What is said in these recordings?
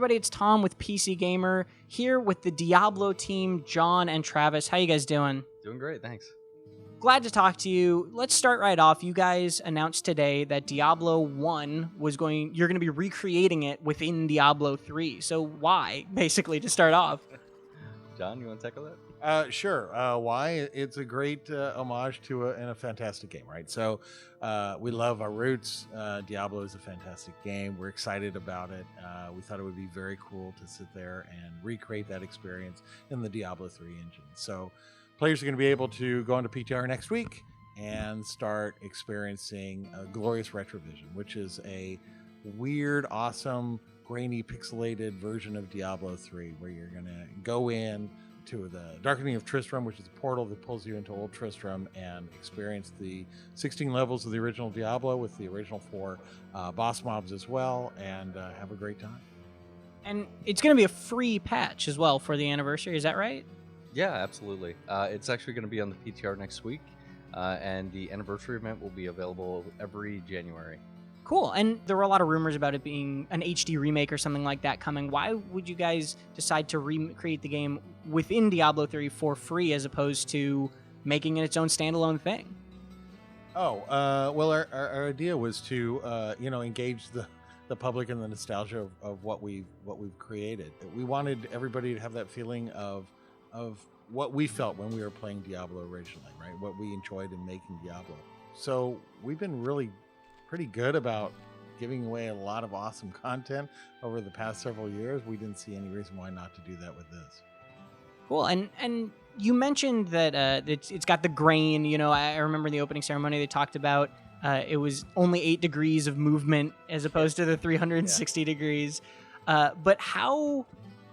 everybody, it's Tom with PC Gamer, here with the Diablo team, John and Travis. How you guys doing? Doing great, thanks. Glad to talk to you. Let's start right off. You guys announced today that Diablo 1 you're going to be recreating it within Diablo 3. So why, basically, to start off? John, you want to tackle that? Sure. Why? It's a great homage to and a fantastic game, right? So we love our roots. Diablo is a fantastic game. We're excited about it. We thought it would be very cool to sit there and recreate that experience in the Diablo 3 engine. So players are going to be able to go into PTR next week and start experiencing Glorious Retrovision, which is a weird, awesome, grainy, pixelated version of Diablo 3, where you're going to go in to the Darkening of Tristram, which is a portal that pulls you into Old Tristram, and experience the 16 levels of the original Diablo with the original 4 boss mobs as well, and have a great time. And it's going to be a free patch as well for the anniversary, is that right? Yeah, absolutely. It's actually going to be on the PTR next week, and the anniversary event will be available every January. Cool. And there were a lot of rumors about it being an HD remake or something like that coming. Why would you guys decide to recreate the game within Diablo 3 for free as opposed to making it its own standalone thing? Well, our idea was to engage the public in the nostalgia of what we've created. We wanted everybody to have that feeling of what we felt when we were playing Diablo originally, right? What we enjoyed in making Diablo. So we've been really pretty good about giving away a lot of awesome content over the past several years. We didn't see any reason why not to do that with this. Cool. And you mentioned that it's got the grain. You know, I remember in the opening ceremony they talked about it was only 8 degrees of movement as opposed to the 360 degrees. But how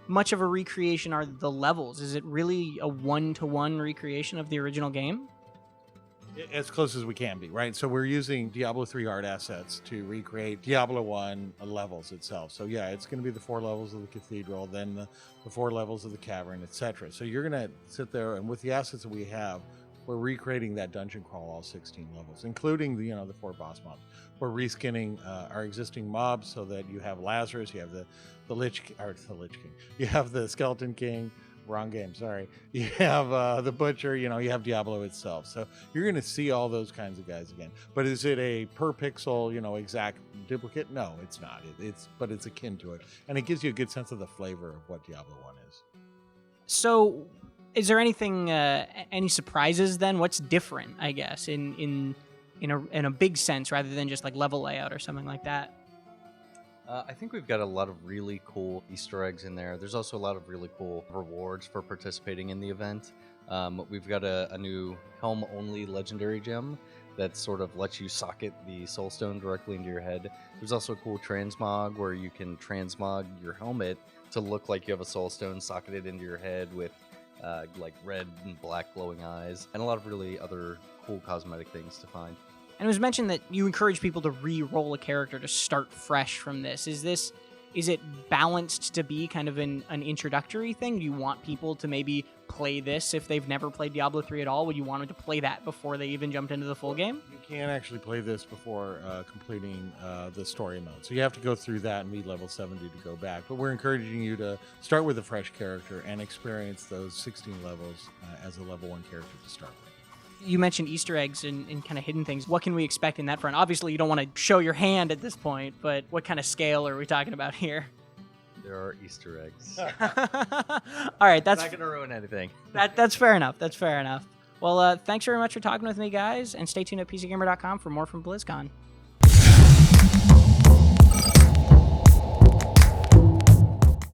much of a recreation are the levels? Is it really a one-to-one recreation of the original game? As close as we can be, right? So we're using Diablo 3 art assets to recreate Diablo 1 levels itself. So yeah, it's going to be the 4 levels of the cathedral, then the 4 levels of the cavern, etc. So you're going to sit there, and with the assets that we have, we're recreating that dungeon crawl, all 16 levels, including the 4 boss mobs. We're reskinning our existing mobs so that you have Lazarus, you have the Lich King, you have the Skeleton King. Wrong game, sorry. You have the Butcher, you have Diablo itself. So you're going to see all those kinds of guys again. But is it a per pixel, exact duplicate? No, it's not. But it's akin to it. And it gives you a good sense of the flavor of what Diablo 1 is. So is there anything, any surprises then? What's different, I guess, in a big sense rather than just like level layout or something like that? I think we've got a lot of really cool Easter eggs in there. There's also a lot of really cool rewards for participating in the event. We've got a new helm-only legendary gem that sort of lets you socket the soulstone directly into your head. There's also a cool transmog where you can transmog your helmet to look like you have a soulstone socketed into your head with like red and black glowing eyes, and a lot of really other cool cosmetic things to find. And it was mentioned that you encourage people to re-roll a character to start fresh from this. Is it balanced to be kind of an introductory thing? Do you want people to maybe play this if they've never played Diablo 3 at all? Would you want them to play that before they even jumped into the full game? You can't actually play this before completing the story mode. So you have to go through that and meet level 70 to go back. But we're encouraging you to start with a fresh character and experience those 16 levels as a level 1 character to start with. You mentioned Easter eggs and kind of hidden things. What can we expect in that front? Obviously, you don't want to show your hand at this point, but what kind of scale are we talking about here? There are Easter eggs. All right, that's not going to ruin anything. That's fair enough. That's fair enough. Well, thanks very much for talking with me, guys, and stay tuned at PCGamer.com for more from BlizzCon.